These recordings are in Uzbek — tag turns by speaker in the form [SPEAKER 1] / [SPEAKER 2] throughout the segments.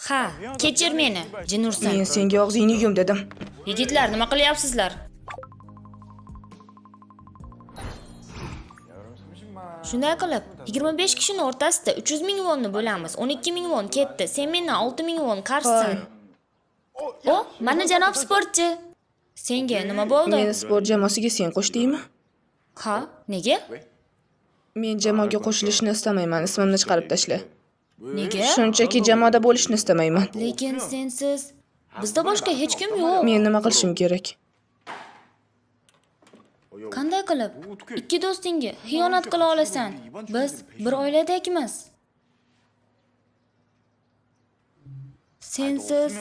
[SPEAKER 1] Ha, kechir meni, Jinursan.
[SPEAKER 2] Men senga og'zingni yum dedim.
[SPEAKER 1] Yigitlar, nima qilyapsizlar? Shunday qilib, 25 kishining o'rtasida 300 ming wonni bo'lamiz. 12 ming won ketdi. Sen mendan 6 ming won qarzsan. O, mana janob sportchi. Senga nima bo'ldi?
[SPEAKER 2] Meni sport jamoasiga sen qo'shdingmi?
[SPEAKER 1] Ha, nega?
[SPEAKER 2] Men jamoaga qo'shilishni istamayman, ismimni chiqarib tashla.
[SPEAKER 1] Nega?
[SPEAKER 2] Shunchaki jamoada bo'lishni istamayman.
[SPEAKER 1] Lekin sensiz bizda boshqa hech kim yo'q.
[SPEAKER 2] Men nima qilishim kerak?
[SPEAKER 1] Qanday qilib ikki do'stingga xiyonat qila olasan? Biz bir oiladagimiz. Sensiz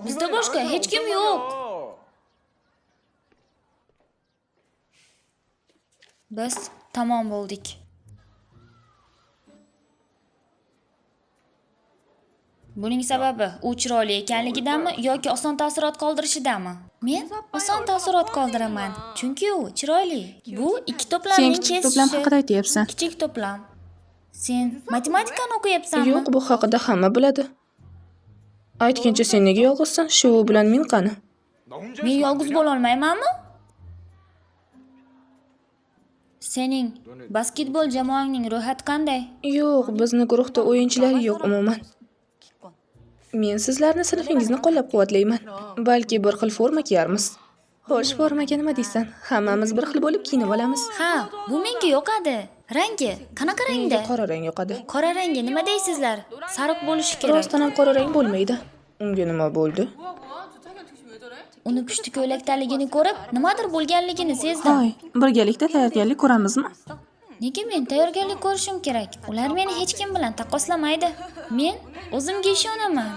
[SPEAKER 1] bizda boshqa hech kim yo'q. Biz tamom bo'ldik. Buning sababi u chiroyli ekanligidanmi yoki oson taassurot qoldirishidami? Men oson taassurot qoldiraman, chunki u chiroyli. Bu ikki
[SPEAKER 2] Sen
[SPEAKER 1] to'plamning
[SPEAKER 2] kichik
[SPEAKER 1] kesishi.
[SPEAKER 2] to'plam haqida aytyapsan.
[SPEAKER 1] Kichik to'plam. Sen matematikani o'qiyapsanmi?
[SPEAKER 2] Yo'q, bu haqida hamma biladi. Aytgancha sen nega yolg'izsan? Shu bilan men qani?
[SPEAKER 1] Men yolg'iz bo'la olmaymanmi? Sening basketbol jamoangning ro'yxati qanday?
[SPEAKER 2] Yo'q, bizni guruhda o'yinchilar yo'q umuman. Men sizlarni sinfingizni qo'llab-quvvatlayman. Balki bir xil forma kiyarmiz. Xo'sh, formaga nima deysan? Hammamiz bir xil bo'lib kiyinib olamiz.
[SPEAKER 1] Ha, bu menga yoqadi. Rangi qanaqa rangda?
[SPEAKER 2] Menga qora rang yoqadi.
[SPEAKER 1] Qora rangga nima deysizlar? Sariq bo'lishi kerak.
[SPEAKER 2] Rostdan ham qora rang bo'lmaydi. Unga nima bo'ldi?
[SPEAKER 1] Uni pushti ko'ylakdaligini ko'rib, nimadir bo'lganligini sezdim.
[SPEAKER 2] Hoy, birgalikda tayyorgarlik ko'ramizmi?
[SPEAKER 1] Nega men tayyorgarlik ko'rishim kerak? Ular meni hech kim bilan taqqoslamaydi. Men o'zimga ishonaman.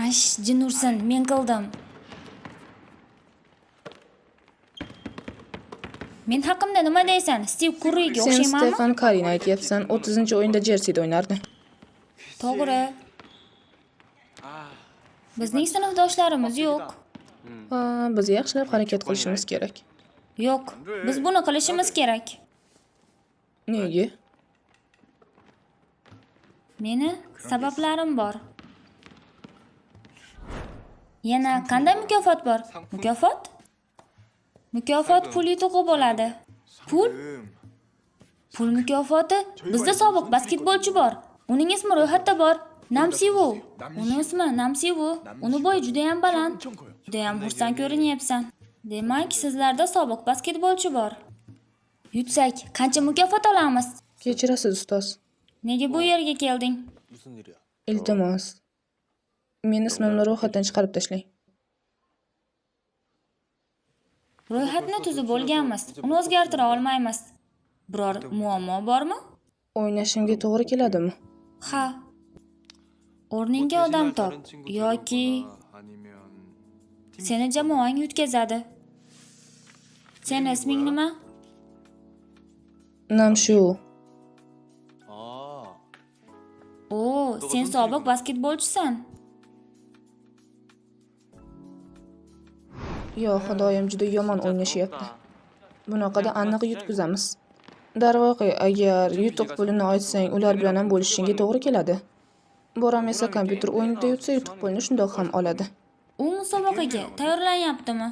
[SPEAKER 1] Ash, Jinursan, men qildim. Men haqimda nima deysan? Stiv Kurriga
[SPEAKER 2] Sen
[SPEAKER 1] o'xshaymanmi?
[SPEAKER 2] Stefan Karini aytyapsan. 30-o'yinda Jersida o'ynardi.
[SPEAKER 1] To'g'ri. Bizning sinfdoshlarimiz yo'q.
[SPEAKER 2] Ha, biz yaxshilab harakat qilishimiz kerak.
[SPEAKER 1] Yo'q, biz buni qilishimiz kerak.
[SPEAKER 2] Nega?
[SPEAKER 1] Meni sabablarim bor. Yana qanday mukofot bor? Mukofot? Mukofot pul yutug'i bo'ladi. Pul? Pul mukofoti? Bizda sobiq basketbolchi bor. Uning ismi ro'yxatda bor. Namsivu. Uning ismi Namsivu. Uni bo'yi juda ham baland. Juda ham xursand ko'rinyapsan. Demak, sizlarda sobiq basketbolchi bor. Yutsak, qancha mukofot olamiz?
[SPEAKER 2] Kechirasiz, ustoz.
[SPEAKER 1] Nega bu yerga kelding?
[SPEAKER 2] Iltimos. Meni ismimni ro'yxatdan chiqarib tashlang.
[SPEAKER 1] Ro'yxatni tuzib bo'lganmiz. Uni o'zgartira olmaymiz. Biror muammo bormi?
[SPEAKER 2] O'ynashimga to'g'ri keladimi?
[SPEAKER 1] Ha. O'rningga odam top yoki seni jamoang yutkazadi. Seni isming nima?
[SPEAKER 2] Namshu.
[SPEAKER 1] O, sen sobiq basketbolchisan.
[SPEAKER 2] Yo, xudoyim juda yomon o'ynashyapti. Bunaqada aniq yutqizamiz. Darvoqe, agar yutuq pulini aytsang, ular bilan ham bo'lishingga to'g'ri keladi. Boram esa kompyuter o'yinida yutsa, yutuq pulini shundoq ham oladi.
[SPEAKER 1] U musobaqaga tayyorlanyaptimi?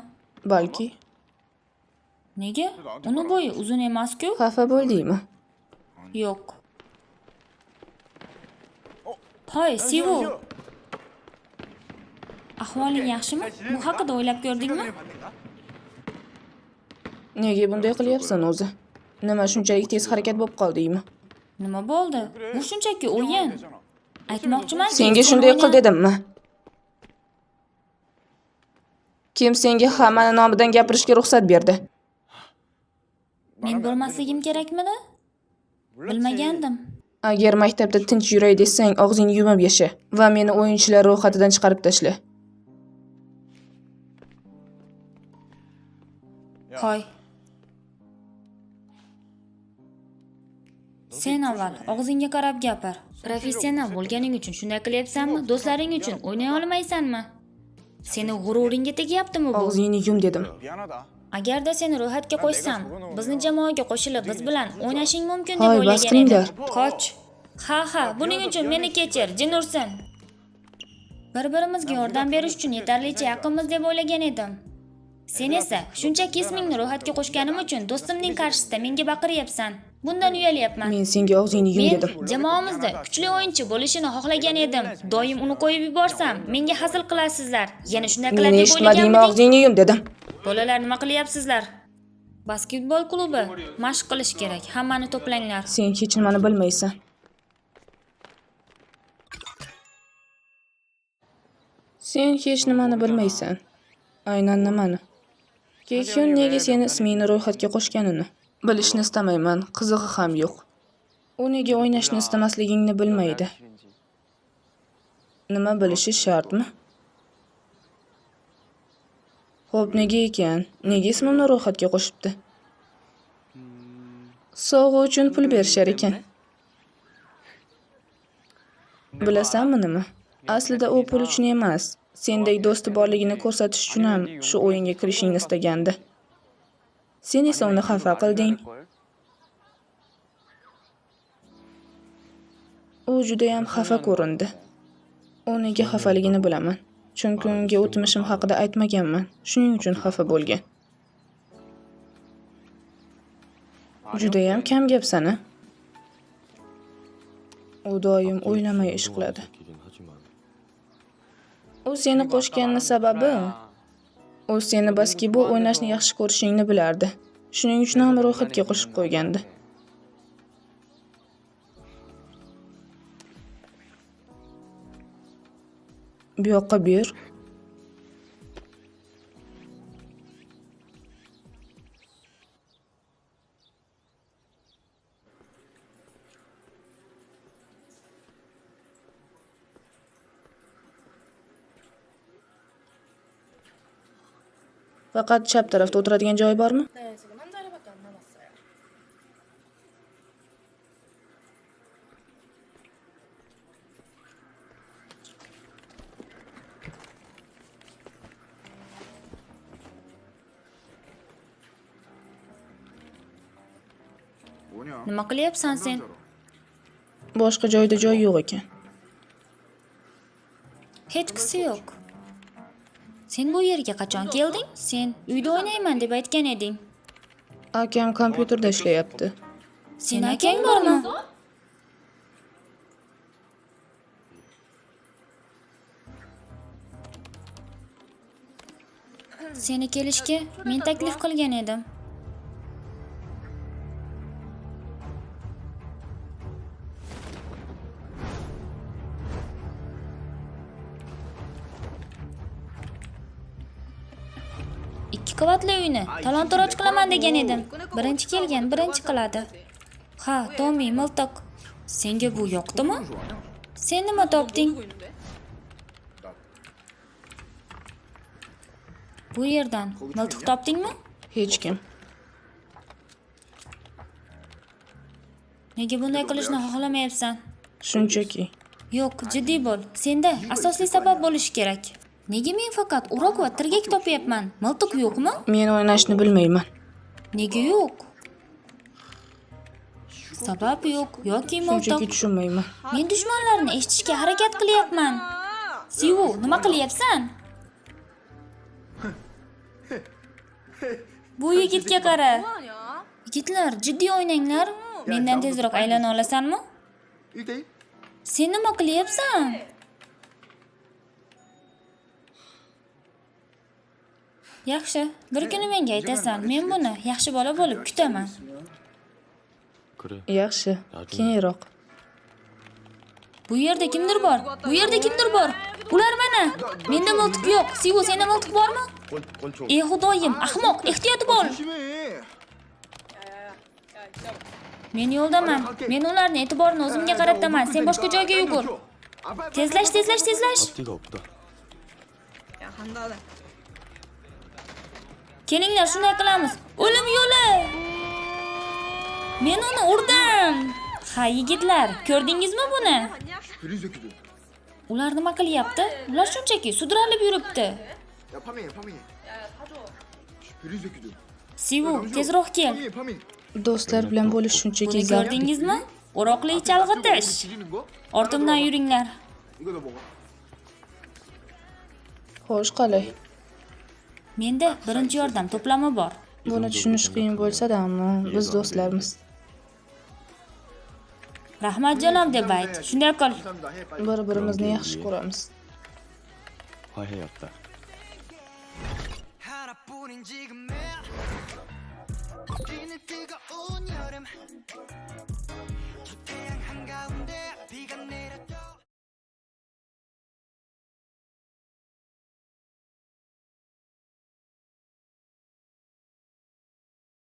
[SPEAKER 2] Balki.
[SPEAKER 1] Nega? Uni bo'yi uzun emas-ku?
[SPEAKER 2] Xafa bo'ldingmi?
[SPEAKER 1] Yo'q. Hoy, Sivu. Ahvoling yaxshimi? Bu haqida o'ylab ko'rdingmi?
[SPEAKER 2] Nega bunday qilyapsan o'zi? Nima shunchalik tez harakat bo'lib qoldingmi?
[SPEAKER 1] Nima bo'ldi? Bu shunchaki o'yin. Aytmoqchimanki,
[SPEAKER 2] Senga shunday qil dedimmi? Kim senga hammani nomidan gapirishga ruxsat berdi?
[SPEAKER 1] Men bilmasligim kerakmidi? Bilmagandim.
[SPEAKER 2] Agar maktabda tinch yuray desang, og'zingni yumib yasha va meni o'yinchilar ro'yxatidan chiqarib tashla.
[SPEAKER 1] Hoy. Sen avval og'zingga qarab gapir. Professional bo'lganing uchun shunday qilyapsanmi? Do'stlaring uchun o'ynay olmaysanmi? Seni g'ururingga tegyaptimi bu?
[SPEAKER 2] Og'zingni yum dedim.
[SPEAKER 3] 미안하다.
[SPEAKER 1] Agarda seni ro'yxatga qo'shsam, bizni jamoaga qo'shilib biz bilan o'ynashing mumkin deb
[SPEAKER 2] Hoy, bas
[SPEAKER 1] o'ylagan edim.
[SPEAKER 2] qilinglar.
[SPEAKER 1] Qoch. Ha, buning uchun meni kechir, jin ursin. Bir-birimizga yordam berish uchun yetarlicha yaqinmiz deb o'ylagan edim. Sen esa shunchaki ismingni ro'yxatga qo'shganim uchun do'stimning qarshisida menga baqiryapsan. Bundan uyalyapman.
[SPEAKER 2] Men senga og'zingni yum
[SPEAKER 1] Men
[SPEAKER 2] dedim.
[SPEAKER 1] jamoamizda kuchli o'yinchi bo'lishini xohlagan edim. Doim uni qo'yib yuborsam, menga hazil qilasizlar. Yana shunday qilar
[SPEAKER 2] Meni
[SPEAKER 1] deb
[SPEAKER 2] eshitmadingmi?
[SPEAKER 1] o'ylaganmiding?
[SPEAKER 2] Og'zingni yum dedim.
[SPEAKER 1] Bolalar, nima qilyapsizlar? Basketbol klubi mashq qilish kerak. Hammani to'planglar.
[SPEAKER 2] Sen hech nimani bilmaysan. Sen hech nimani bilmaysan. Aynan nimani? Keyin nega seni ismingni ro'yxatga qo'shganini bilishni istamayman. Qizig'i ham yo'q. U nega o'ynashni istamasligingni bilmaydi. Nima bilishi shartmi? Xo'p, nega ekan? Nega ismimni ro'yxatga qo'shibdi? Sovg'a uchun pul berishar ekan. Bilasanmi nima? Aslida u pul uchun emas, sendek do'sti borligini ko'rsatish uchun ham shu o'yinga kirishingni istagandi. Sen esa uni xafa qilding. U juda ham xafa ko'rindi. U nega xafaligini bilaman. Chunki unga o'tmishim haqida aytmaganman. Shuning uchun xafa bo'lgan. Juda ham kam gapsan-a? U doim o'ylamay ish qiladi. U seni qo'shganning sababi u seni basketbol o'ynashni yaxshi ko'rishingni bilardi. Shuning uchun ham ro'yxatga qo'shib qo'ygandi. Bu yoqqa ber. Faqat chap tarafda o'tiradigan joy bormi?
[SPEAKER 3] 뭐냐?
[SPEAKER 1] Nima qilyapsan sen?
[SPEAKER 2] Boshqa joyda joy yo'q ekan.
[SPEAKER 1] Hech qisi yo'q. Sen bu yerga qachon kelding? Sen uyda o'ynayman deb aytgan eding.
[SPEAKER 2] Akam kompyuterda ishlayapti.
[SPEAKER 1] Sen akang bormi? Seni kelishga men taklif qilgan edim. Ikki qavatli uyni talon-toroj qilaman degan edim. Birinchi kelgan birinchi qiladi. Ha, Tomi, miltiq. Senga bu yoqdimi? Sen nima topding? Bu yerdan miltiq topdingmi?
[SPEAKER 2] Hech kim.
[SPEAKER 1] Nega bunday qilishni xohlamayapsan?
[SPEAKER 2] Shunchaki.
[SPEAKER 1] Yo'q, jiddiy bo'l. Senda asosli sabab bo'lishi kerak. Nega men faqat uroq va tirgak topyapman? Miltiq yo'qmi?
[SPEAKER 2] Men o'ynashni bilmayman.
[SPEAKER 1] Nega yo'q? Sabab yo'q yoki
[SPEAKER 2] Shunchaki
[SPEAKER 1] miltiq.
[SPEAKER 2] tushunmayman.
[SPEAKER 1] Men dushmanlarni eshitishga harakat qilyapman. Sivu, nima qilyapsan? Bu yigitga qara. Yigitlar, jiddiy o'ynanglar. Mendan tezroq aylana olasanmi?
[SPEAKER 3] 1대1?
[SPEAKER 1] Sen nima qilyapsan? Yaxshi, bir kuni menga aytasan. Men buni yaxshi bola bo'lib kutaman.
[SPEAKER 2] Yaxshi, keyinroq.
[SPEAKER 1] Bu yerda kimdir bor. Bu yerda kimdir bor. Ular mana. Menda miltiq yo'q. Sivu, senda miltiq bormi? Ey xudoyim, ahmoq, ehtiyot bo'l.
[SPEAKER 3] 조심해.
[SPEAKER 1] Men yo'ldaman. Men ularning e'tiborini o'zimga qarataman. Sen boshqa joyga yugur. Tezlash.
[SPEAKER 4] 앞뒤가 없다.
[SPEAKER 5] 야 간다.
[SPEAKER 1] Kelinglar, shunday qilamiz. O'lim yo'li. Men uni urdim. Ha, yigitlar, ko'rdingizmi buni?
[SPEAKER 3] 비린 새끼들.
[SPEAKER 1] Ular nima qilyapti? Ular shunchaki sudralib yuribdi.
[SPEAKER 3] 야 파밍해 파밍해.
[SPEAKER 5] 야야 사줘.
[SPEAKER 3] 베리 새끼들.
[SPEAKER 1] Sivu, tezroq kel.
[SPEAKER 3] 파밍해 파밍.
[SPEAKER 2] Do'stlar bilan bo'lish shunchaki
[SPEAKER 1] Buni
[SPEAKER 2] zavqli.
[SPEAKER 1] ko'rdingizmi? O'roqli chalg'itish.
[SPEAKER 3] 지리는 거?
[SPEAKER 1] Ortimdan yuringlar.
[SPEAKER 3] 이거 너 먹어.
[SPEAKER 2] Xo'sh, qalay?
[SPEAKER 1] Menda birinchi yordam to'plami bor.
[SPEAKER 2] Buni tushunish qiyin bo'lsa-da, ammo biz do'stlarmiz.
[SPEAKER 1] Rahmat janob deb ayt. Shunday qil.
[SPEAKER 3] 감사합니다. 해 빨리.
[SPEAKER 2] Bir-birimizni yaxshi ko'ramiz.
[SPEAKER 4] 화해였다.
[SPEAKER 6] 하나뿐인 지금의 뛰는 뜨거운 여름